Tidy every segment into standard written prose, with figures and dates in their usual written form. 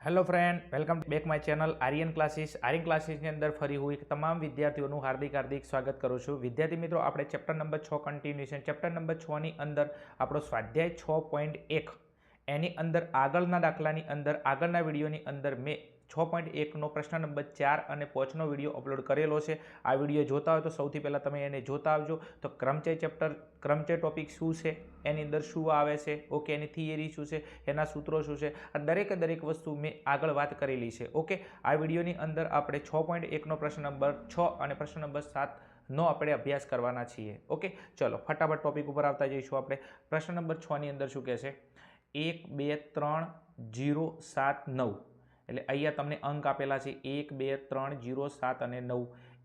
Hello friend, welcome back my channel Aryan classes. Aryan ક્લાસીસની અંદર ફરી હું તમામ વિદ્યાર્થીઓનું હાર્દિક સ્વાગત કરું છું. વિદ્યાર્થી મિત્રો, આપણે chapter number 6 continuation chapter number 6 ની અંદર આપણો સ્વાધ્યાય 6.1 એની અંદર આગળના દાખલાની અંદર આગળના વિડીયોની અંદર મેં 6.1નો પ્રશ્ન નંબર 4 અને 5નો વિડીયો અપલોડ કરેલો છે. આ વિડીયો જોતા હોય તો સૌથી પહેલાં તમે એને જોતા આવજો. તો ક્રમચય ક્રમચય ટોપિક શું છે, એની અંદર શું આવે છે, ઓકે, એની થિયરી શું છે, એના સૂત્રો શું છે, આ દરેક વસ્તુ મેં આગળ વાત કરેલી છે. ઓકે, આ વિડીયોની અંદર આપણે 6.1નો પ્રશ્ન નંબર 6 અને પ્રશ્ન નંબર 7નો આપણે અભ્યાસ કરવાના છીએ. ઓકે, ચલો ફટાફટ ટોપિક ઉપર આવતા જઈશું. આપણે પ્રશ્ન નંબર 6ની અંદર શું કહે છે? 1 2 3 0 7 9. એટલે અહીંયા તમને અંક આપેલા છે 1 2 3 0 7 અને 9.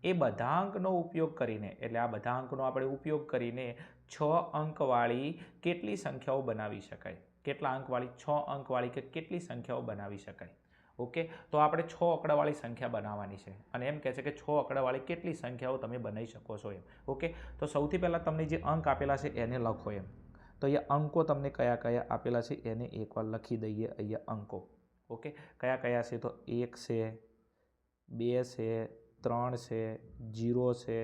એ બધા અંકનો ઉપયોગ કરીને, એટલે આ બધા અંકનો આપણે ઉપયોગ કરીને 6 અંકવાળી કેટલી સંખ્યાઓ બનાવી શકાય? કેટલા અંકવાળી? 6 અંકવાળી કે કેટલી સંખ્યાઓ બનાવી શકાય? ઓકે, તો આપણે 6 આંકડાવાળી સંખ્યા બનાવવાની છે અને એમ કહે છે કે 6 આંકડાવાળી કેટલી સંખ્યાઓ તમે બનાવી શકો છો એમ. ઓકે, તો સૌથી પહેલાં તમને જે અંક આપેલા છે એને લખો એમ. તો અહીંયા અંકો તમને કયા કયા આપેલા છે એને એકવાર લખી દઈએ. અહીંયા અંકો ઓકે કયા કયા છે? તો 1 છે, 2 છે, 3 છે, 0 છે,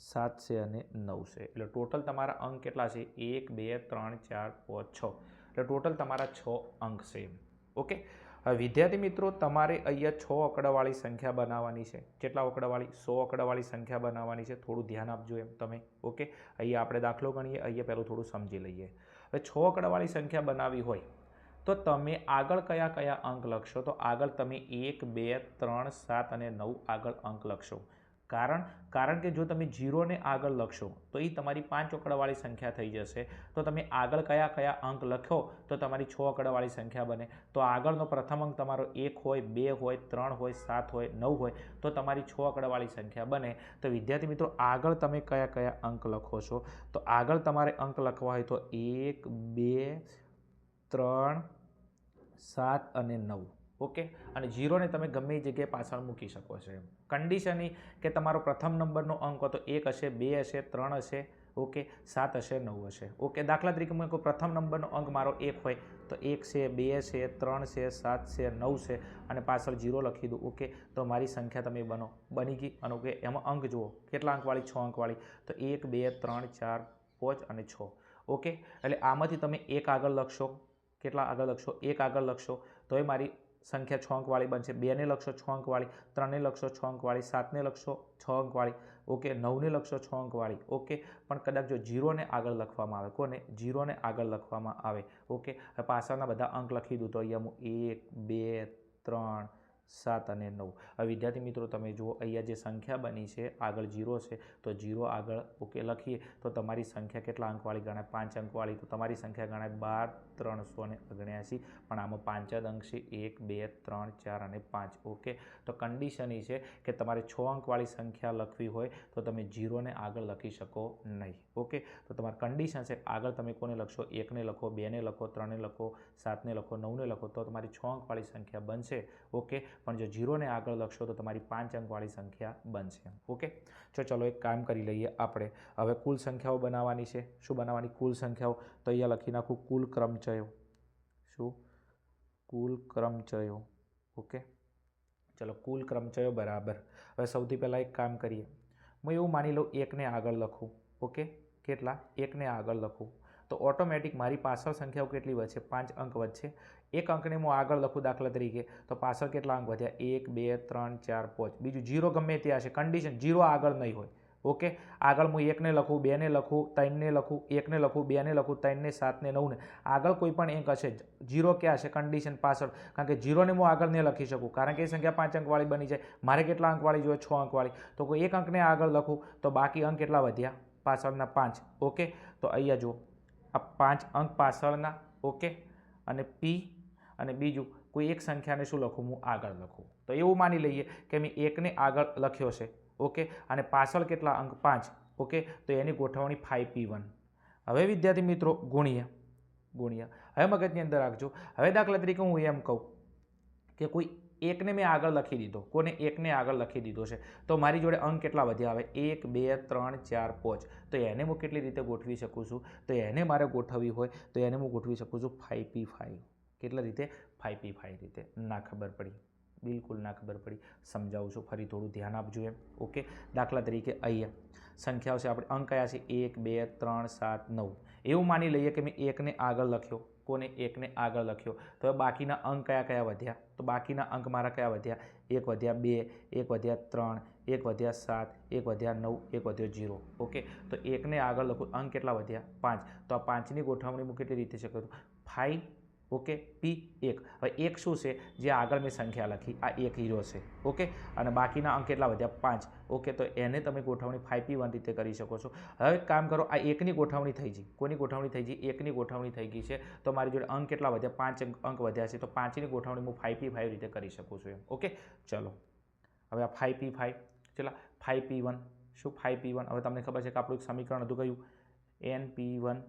7 છે અને 9 છે. એટલે ટોટલ તમારા અંક કેટલા છે? 1 2 3 4 5 6. એટલે ટોટલ તમારા 6 અંક છે. ઓકે, હવે વિદ્યાર્થી મિત્રો, તમારે અહીંયા 6 આંકડાવાળી સંખ્યા બનાવવાની છે. કેટલા આંકડાવાળી? 100 આંકડાવાળી સંખ્યા બનાવવાની છે. થોડું ધ્યાન આપજો એમ તમે. ઓકે, અહીંયા આપણે દાખલો ગણીએ. અહીંયા પહેલું થોડું સમજી લઈએ. હવે 6 આંકડાવાળી સંખ્યા બનાવવી હોય તો તમે આગળ કયા કયા અંક લખશો? તો આગળ તમે 1 2 3 7 અને 9 આગળ અંક લખશો. કારણ કે જો તમે 0ને આગળ લખશો તો એ તમારી 5 આંકડાવાળી સંખ્યા થઈ જશે. તો તમે આગળ કયા કયા અંક લખો તો તમારી 6 આંકડાવાળી સંખ્યા બને. તો આગળનો પ્રથમ અંક તમારો 1 હોય, 2 હોય, 3 હોય, 7 હોય, 9 હોય તો તમારી 6 આંકડાવાળી સંખ્યા બને. તો વિદ્યાર્થી મિત્રો, આગળ તમે કયા કયા અંક લખો છો? તો આગળ તમારે અંક લખવા હોય તો 1 2 3 7 અને 9. ઓકે, અને 0ને તમે ગમે એ જગ્યાએ પાછળ મૂકી શકો છો એમ. કન્ડિશન એ કે તમારો પ્રથમ નંબરનો અંક હોય તો 1 હશે, 2 હશે, 3 હશે, ઓકે, 7 હશે, 9 હશે. ઓકે, દાખલા તરીકે હું કોઈ પ્રથમ નંબરનો અંક મારો 1 હોય તો 1 છે, 2 છે, 3 છે, 7 છે, 9 છે અને પાછળ 0 લખી દઉં. ઓકે, તો મારી સંખ્યા તમે બની ગઈ. અને ઓકે, એમાં અંક જુઓ કેટલા અંકવાળી? 6 અંકવાળી. તો 1 2 3 4 5 અને 6. ઓકે, એટલે આમાંથી તમે 1 આગળ લખશો. કેટલા આગળ લખશો? 1 આગળ લખશો તો એ મારી સંખ્યા 6 અંકવાળી બનશે. 2ને લખશો 6 અંકવાળી, 3ને લખશો 6 અંકવાળી, 7ને લખશો 6 અંકવાળી, ઓકે, 9ને લખશો 6 અંકવાળી. ઓકે, પણ કદાચ જો 0ને આગળ લખવામાં આવે, કોને? 0ને આગળ લખવામાં આવે. ઓકે, પાછળના બધા અંક લખી દઉં તો અહીંયા હું 1 2 3 7 અને 9. હવે વિદ્યાર્થી મિત્રો, તમે જુઓ અહીંયા જે સંખ્યા બની છે આગળ 0 છે તો 0 આગળ ઓકે લખીએ તો તમારી સંખ્યા કેટલા અંકવાળી ગણાય? 5 અંકવાળી. તો તમારી સંખ્યા ગણાય 12 379. પણ આમાં 5 જ અંક છે, 1 2 3 4 અને 5. ઓકે, તો કન્ડિશન એ છે કે તમારે 6 અંકવાળી સંખ્યા લખવી હોય તો તમે 0ને આગળ લખી શકો નહીં. ઓકે, તો તમારી કન્ડિશન છે આગળ તમે કોને લખશો? 1ને લખો, 2ને લખો, 3ને લખો, 7ને લખો, 9ને લખો તો તમારી 6 અંકવાળી સંખ્યા બનશે. ઓકે, પણ જો 0ને આગળ લખશો તો તમારી 5 અંકવાળી સંખ્યા બનશે. ઓકે, ચલો એક કામ કરી લઈએ આપણે. હવે કુલ સંખ્યાઓ બનાવવાની છે. શું બનાવવાની? કુલ સંખ્યાઓ. તો અહીંયા લખી નાખું કુલ ક્રમચયો. શું? કુલ ક્રમચયો. ઓકે, ચલો કુલ ક્રમચયો બરાબર. હવે સૌથી પહેલાં એક કામ કરીએ. હું એવું માની લઉં 1ને આગળ લખું. ઓકે, કેટલા? 1ને આગળ લખું તો ઓટોમેટિક મારી પાછળ સંખ્યાઓ કેટલી વધશે? 5 અંક વધશે. એક અંકને હું આગળ લખું દાખલા તરીકે તો પાછળ કેટલા અંક વધ્યા? 1 2 3 4 5. બીજું 0 ગમે તે હશે. કન્ડિશન 0 આગળ નહીં હોય. ઓકે, આગળ હું 1ને લખું, 2ને લખું, 3ને લખું, 1ને લખું, 2ને લખું, 3ને 7ને 9ને આગળ કોઈ પણ એક હશે. 0 ક્યાં હશે? કન્ડિશન પાછળ. કારણ કે 0ને હું આગળ નહીં લખી શકું કારણ કે એ સંખ્યા 5 અંકવાળી બની જાય. મારે કેટલા અંકવાળી જોઈએ? 6 અંકવાળી. તો કોઈ એક અંકને આગળ લખું તો બાકી અંક કેટલા વધ્યા? પાછળના 5. ઓકે, તો અહીંયા જુઓ આ 5 અંક પાછળના. ઓકે, અને પી અને બીજું કોઈ એક સંખ્યાને શું લખું? હું આગળ લખું. તો એવું માની લઈએ કે મેં 1ને આગળ લખ્યો છે. ઓકે, અને પાછળ કેટલા અંક? 5. ઓકે, તો એની ગોઠવણી 5p1. હવે વિદ્યાર્થી મિત્રો ગુણ્યા હવે મગજની અંદર રાખજો. હવે દાખલા તરીકે હું એમ કહું કે કોઈ 1ને મેં આગળ લખી દીધો. કોને? 1ને આગળ લખી દીધો છે તો મારી જોડે અંક કેટલા વધ્યા? હવે 1 2 3 4 5. તો એને હું કેટલી રીતે ગોઠવી શકું છું? તો એને મારે ગોઠવવી હોય તો એને હું ગોઠવી શકું છું 5p5. કેટલા રીતે? 5p5 રીતે. ના ખબર પડી, બિલકુલ ના ખબર પડી, સમજાવું છું, ફરી થોડું ધ્યાન આપજો એમ. ઓકે, દાખલા તરીકે અહીંયા સંખ્યાઓ છે, આપણે અંક કયા છે 1 2 3 7 9. એવું માની લઈએ કે મેં 1ને આગળ લખ્યો, કોને 1ને આગળ લખ્યો, તો બાકીના અંક કયા કયા વધ્યા, તો બાકીના અંક મારા કયા વધ્યા, 1 વધ્યા 2, 1 વધ્યા 3, 1 વધ્યા 7, 1 વધ્યા 9, 1 વધ્યો 0. ઓકે, તો 1ને આગળ લખું, અંક કેટલા વધ્યા 5. તો આ 5ની ગોઠવણી હું કેટલી રીતે છે કરું, 5 ઓકે p1. હવે 1 શું છે, જે આગળ મેં સંખ્યા લખી આ 1 હીરો છે. ઓકે, અને બાકીના અંક કેટલા વધ્યા 5. ઓકે, તો એને તમે ગોઠવણી 5p1 રીતે કરી શકો છો. હવે એક કામ કરો, આ 1ની ગોઠવણી થઈ ગઈ, કોની ગોઠવણી થઈ ગઈ, 1ની ગોઠવણી થઈ ગઈ છે. તો મારી જોડે અંક કેટલા વધ્યા, 5 અંક વધ્યા છે, તો 5ની ગોઠવણી હું 5p5 રીતે કરી શકું છું એમ. ઓકે, ચલો હવે આ 5p5 ચલા 5p1 શું 5p1. હવે તમને ખબર છે કે આપણું એક સમીકરણ હતું કયું, np1.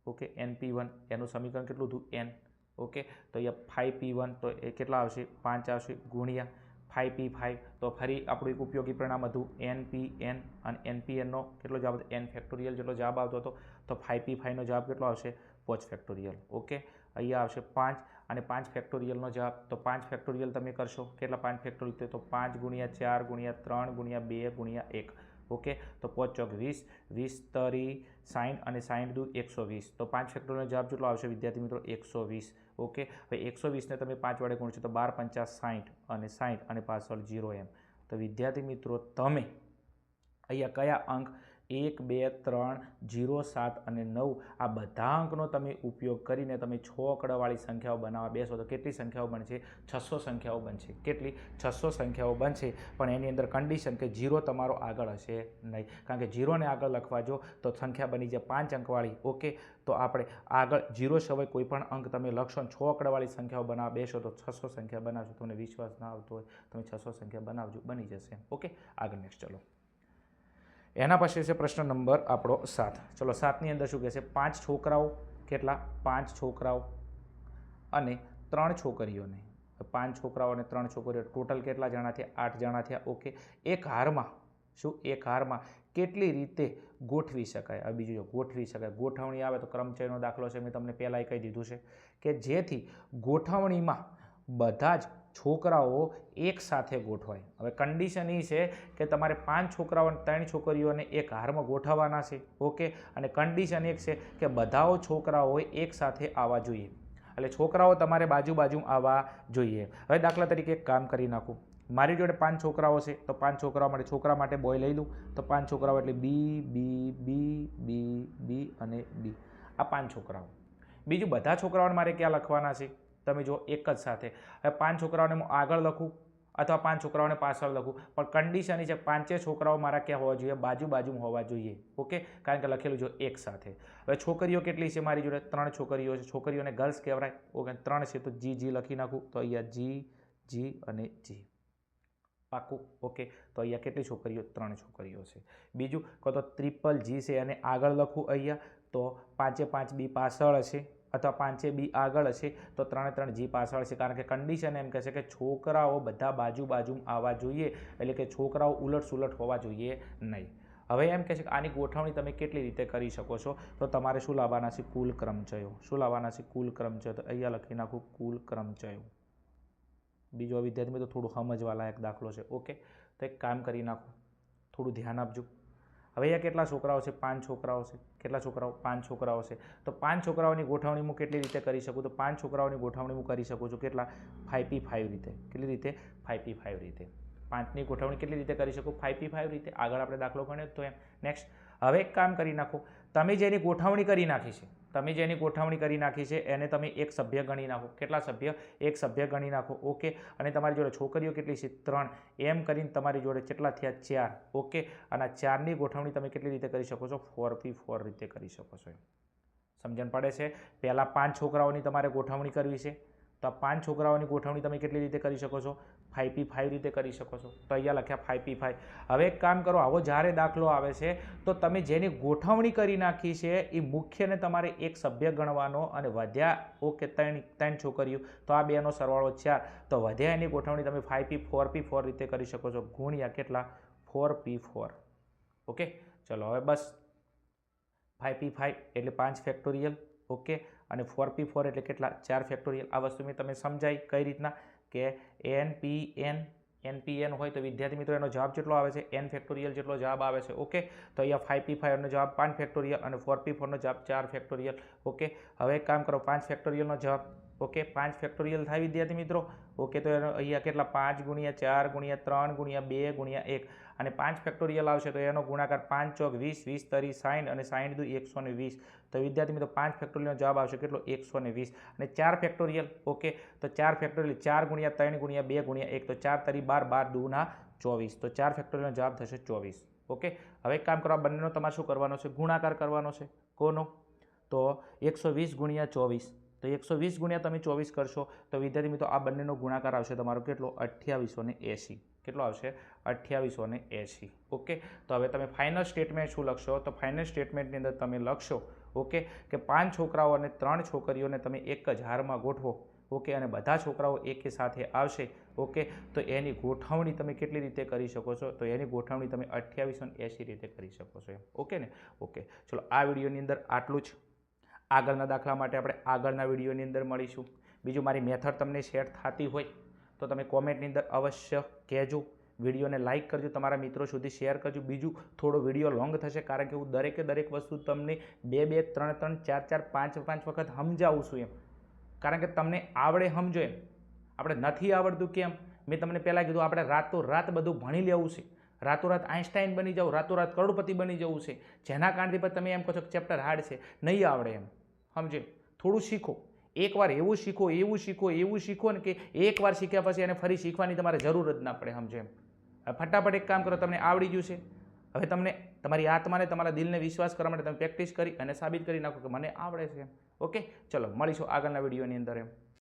ઓકે, np1 એનું સમીકરણ કેટલું હતું n. ઓકે, તો અહીંયા 5p1 તો એ કેટલા આવશે 5 આવશે ગુણ્યા 5p5. તો ફરી આપણું એક ઉપયોગી પરિણામ હતું npn, અને npnનો કેટલો જવાબ હતો, n ફેક્ટોરિયલ જેટલો જવાબ આવતો હતો. તો 5p5નો જવાબ કેટલો આવશે 5 ફેક્ટોરિયલ. ઓકે, અહીંયા આવશે 5 અને 5 ફેક્ટોરિયલનો જવાબ. તો 5 ફેક્ટોરિયલ તમે કરશો, કેટલા 5 ફેક્ટોરિયલ, તો 5 ગુણ્યા 4 ગુણ્યા 3 ગુણ્યા 2 ગુણ્યા 1. ઓકે, તો 5 ચોક 20, 20 તરી 60 અને 60 દુ 120. તો 5 ફેક્ટોરિયલનો જવાબ કેટલો આવશે વિદ્યાર્થી મિત્રો 120. ઓકે, હવે 120ને તમે 5 વડે ગુણશો તો 12 પંચા 60 અને 60 અને પાછળ 0 એમ. તો વિદ્યાર્થી મિત્રો તમે અહીંયા કયા અંક 1 2 3 0 7 અને 9 આ બધા અંકનો તમે ઉપયોગ કરીને તમે 6 આંકડાવાળી સંખ્યાઓ બનાવવા બેસો તો કેટલી સંખ્યાઓ બનશે, 600 સંખ્યાઓ બનશે. કેટલી, 600 સંખ્યાઓ બનશે. પણ એની અંદર કન્ડિશન કે 0 તમારો આગળ હશે નહીં, કારણ કે 0ને આગળ લખવા જો તો સંખ્યા બની જાય 5 અંકવાળી. ઓકે, તો આપણે આગળ 0 સિવાય કોઈ પણ અંક તમે લખશો અને 6 આંકડાવાળી સંખ્યાઓ બનાવવા બેસો તો 600 સંખ્યા બનાવશો. તમને વિશ્વાસ ના આવતો હોય તમે 600 સંખ્યા બનાવજો, બની જશે. ઓકે, આગળ નેક્સ્ટ ચલો. એના પછી છે પ્રશ્ન નંબર આપણો 7. ચલો 7ની અંદર શું કહે છે, 5 છોકરાઓ, કેટલા 5 છોકરાઓ અને 3 છોકરીઓને, 5 છોકરાઓ અને 3 છોકરીઓ ટોટલ કેટલા જણા થયા, 8 જણા થયા. ઓકે, એક હારમાં શું, એક હારમાં કેટલી રીતે ગોઠવી શકાય. હવે બીજું જો ગોઠવી શકાય, ગોઠવણી આવે તો ક્રમચયનો દાખલો છે, મેં તમને પહેલાંય કહી દીધું છે કે જેથી ગોઠવણીમાં બધા જ છોકરાઓ એક સાથે ગોઠવાય. હવે કન્ડિશન એ છે કે તમારે 5 છોકરાઓ અને 3 છોકરીઓને એક હારમાં ગોઠવવાના છે. ઓકે, અને કન્ડિશન એક છે કે બધાઓ છોકરાઓ એક સાથે આવવા જોઈએ, એટલે છોકરાઓ તમારે બાજુ બાજુ આવવા જોઈએ. હવે દાખલા તરીકે એક કામ કરી નાખું, મારી જોડે 5 છોકરાઓ છે, તો 5 છોકરાઓ માટે છોકરા માટે બોય લઈ લઉં. તો 5 છોકરાઓ એટલે બી બી બી બી બી અને બી, આ 5 છોકરાઓ. બીજું બધા છોકરાઓને મારે ક્યાં લખવાના છે, તમે જો એક જ સાથે. હવે 5 છોકરાઓને હું આગળ લખું અથવા 5 છોકરાઓને પાછળ લખું, પણ કન્ડિશન એ છે 5 છોકરાઓ મારા ક્યાં હોવા જોઈએ, બાજુ બાજુમાં હોવા જોઈએ. ઓકે, કારણ કે લખેલું જો એક સાથે. હવે છોકરીઓ કેટલી છે મારી જોડે, 3 છોકરીઓ છે. છોકરીઓને ગર્લ્સ કહેવાય. ઓકે, 3 છે તો જી લખી નાખું. તો અહીંયા જી અને જી પાકું. ઓકે, તો અહીંયા કેટલી છોકરીઓ, 3 છોકરીઓ છે. બીજું કહો તો ટ્રિપલ જી છે, એને આગળ લખું અહીંયા, તો 5 5 બી પાછળ હશે, અથવા 5 બી આગળ હશે તો 3 3 જી પાછળ છે, કારણ કે કન્ડિશન એમ કહે છે કે છોકરાઓ બધા બાજુ આવવા જોઈએ, એટલે કે છોકરાઓ ઉલટ સુલટ હોવા જોઈએ નહીં. હવે એમ કહે છે કે આની ગોઠવણી તમે કેટલી રીતે કરી શકો છો, તો તમારે શું લાવવાના છે, કુલ ક્રમચયો. શું લાવવાના છે, કુલ ક્રમચયો. તો અહીંયા લખી નાખું કુલ ક્રમચયો. બીજો વિદ્યાર્થી મિત્રો થોડું સમજવા લાયક દાખલો છે. ઓકે, તો એક કામ કરી નાખો, થોડું ધ્યાન આપજો. હવે અહીંયા કેટલા છોકરાઓ છે, 5 છોકરાઓ છે. કેટલા છોકરાઓ, 5 છોકરાઓ છે. તો 5 છોકરાઓની ગોઠવણી હું કેટલી રીતે કરી શકું, તો 5 છોકરાઓની ગોઠવણી હું કરી શકું છું કેટલા, 5p5 રીતે. કેટલી રીતે, 5p5 રીતે. 5ની ગોઠવણી કેટલી રીતે કરી શકું, 5p5 રીતે. આગળ આપણે દાખલો ગણ્યો તો એમ. નેક્સ્ટ, હવે એક કામ કરી નાખો, તમે જેની ગોઠવણી કરી નાખી છે, તમે જેની ગોઠવણી કરી નાખી છે એને તમે એક સભ્ય ગણી નાખો. કેટલા સભ્ય, એક સભ્ય ગણી નાખો. ઓકે, અને તમારી જોડે છોકરીઓ કેટલી છે, 3. એમ કરીને તમારી જોડે કેટલા થયા, 4. ઓકે, અને આ 4ની ગોઠવણી તમે કેટલી રીતે કરી શકો છો, 4p4 રીતે કરી શકો છો. સમજણ પડે છે. પહેલાં 5 છોકરાઓની તમારે ગોઠવણી કરવી છે, તો આ 5 છોકરાઓની ગોઠવણી તમે કેટલી રીતે કરી શકો છો, 5p5 રીતે કરી શકો છો. તો અહીંયા લખ્યા 5p5. હવે એક કામ કરો, આવો જ્યારે દાખલો આવે છે તો તમે જેની ગોઠવણી કરી નાખી છે એ મુખ્યને તમારે એક સભ્ય ગણવાનો, અને વધ્યા ઓકે 3 છોકરીઓ, તો આ બેનો સરવાળો 4, તો વધ્યા એની ગોઠવણી તમે 4p4 રીતે કરી શકો છો, ગુણ્યા કેટલા, 4p4. ઓકે, ચલો હવે બસ 5p5 એટલે 5 ફેક્ટોરિયલ. ઓકે, અને 4p4 એટલે કેટલા 4 ફેક્ટોરિયલ. આ વસ્તુ મેં તમે સમજાઈ કઈ રીતના કે NPN હોય તો વિદ્યાર્થી મિત્રો એનો જવાબ કેટલો આવે છે n ફેક્ટોરિયલ જેટલો જવાબ આવે છે. ઓકે, તો અહીંયા 5p5 નો જવાબ 5 ફેક્ટોરિયલ અને 4p4 નો જવાબ 4 ફેક્ટોરિયલ. ઓકે, હવે એક કામ કરો 5 ફેક્ટોરિયલનો જવાબ. ઓકે, 5 ફેક્ટોરિયલ થાય વિદ્યાર્થી મિત્રો. ઓકે, તો એનો અહીંયા કેટલા 5 ગુણ્યા 4 ગુણ્યા 3 ગુણ્યા 2 ગુણ્યા 1 અને 5 ફેક્ટોરિયલ આવશે તો એનો ગુણાકાર 5 ચોક 20, 20 તરી 60 અને 60 દુ 120. તો વિદ્યાર્થી મિત્રો 5 ફેક્ટોરિયલનો જવાબ આવશે કેટલો 120 અને 4 ફેક્ટોરિયલ. ઓકે, તો 4 ફેક્ટોરિયલ 4 ગુણ્યા 3 ગુણ્યા 2 ગુણ્યા 1 તો 4 તરી 12, 12 દુના 24. તો 4 ફેક્ટોરિયલનો જવાબ થશે 24. ઓકે, હવે એક કામ કરો આ બંનેનો તમારે શું કરવાનો છે ગુણાકાર કરવાનો છે. કોનો? તો 120 ગુણ્યા 24 તો 120 ગુણ્યા તમે 24 કરશો તો વિદ્યાર્થી મિત્રો આ બંનેનો ગુણાકાર આવશે તમારો કેટલો 2880. કેટલો આવશે 2880. ઓકે, તો હવે તમે ફાઇનલ સ્ટેટમેન્ટ શું લખશો? તો ફાઇનલ સ્ટેટમેન્ટની અંદર તમે લખશો ઓકે કે 5 છોકરાઓ અને 3 છોકરીઓને તમે એક જ હારમાં ગોઠવો. ઓકે, અને બધા છોકરાઓ એકી સાથે આવશે. ઓકે, તો એની ગોઠવણી તમે કેટલી રીતે કરી શકો છો? તો એની ગોઠવણી તમે 2880 રીતે કરી શકો છો. ઓકે ને? ઓકે, ચલો આ વિડીયોની અંદર આટલું જ. આગળના દાખલા માટે આપણે આગળના વિડીયોની અંદર મળીશું. બીજું મારી મેથડ તમને સેટ થતી હોય તો તમે કોમેન્ટની અંદર અવશ્ય કહેજો. વિડીયોને લાઇક કરજો, તમારા મિત્રો સુધી શેર કરજો. બીજું થોડો વિડીયો લોંગ થશે કારણ કે હું દરેક વસ્તુ તમને 2 3 3 4 5 વખત સમજાવું છું એમ, કારણ કે તમને આવડે સમજો એમ. આપણે નથી આવડતું કેમ? મેં તમને પહેલાં કીધું આપણે રાતોરાત બધું ભણી લેવું છે, રાતોરાત આઈન્સ્ટાઈન બની જાવ, રાતોરાત કરોડપતિ બની જવું છે, જેના કારણથી પણ તમે એમ કહો છો કે ચેપ્ટર હાર્ડ છે, નહીં આવડે એમ. સમજે? થોડું શીખો, એકવાર એવું શીખો ને કે એકવાર શીખ્યા પછી એને ફરી શીખવાની તમારે જરૂર જ ના પડે. સમજે એમ? ફટાફટ એક કામ કરો, તમને આવડી ગયું છે. હવે તમને તમારી આત્માને તમારા દિલને વિશ્વાસ કરવા માટે તમે પ્રેક્ટિસ કરી અને સાબિત કરી નાખો કે મને આવડે છે. ઓકે, ચલો મળીશું આગળના વિડીયોની અંદર એમ.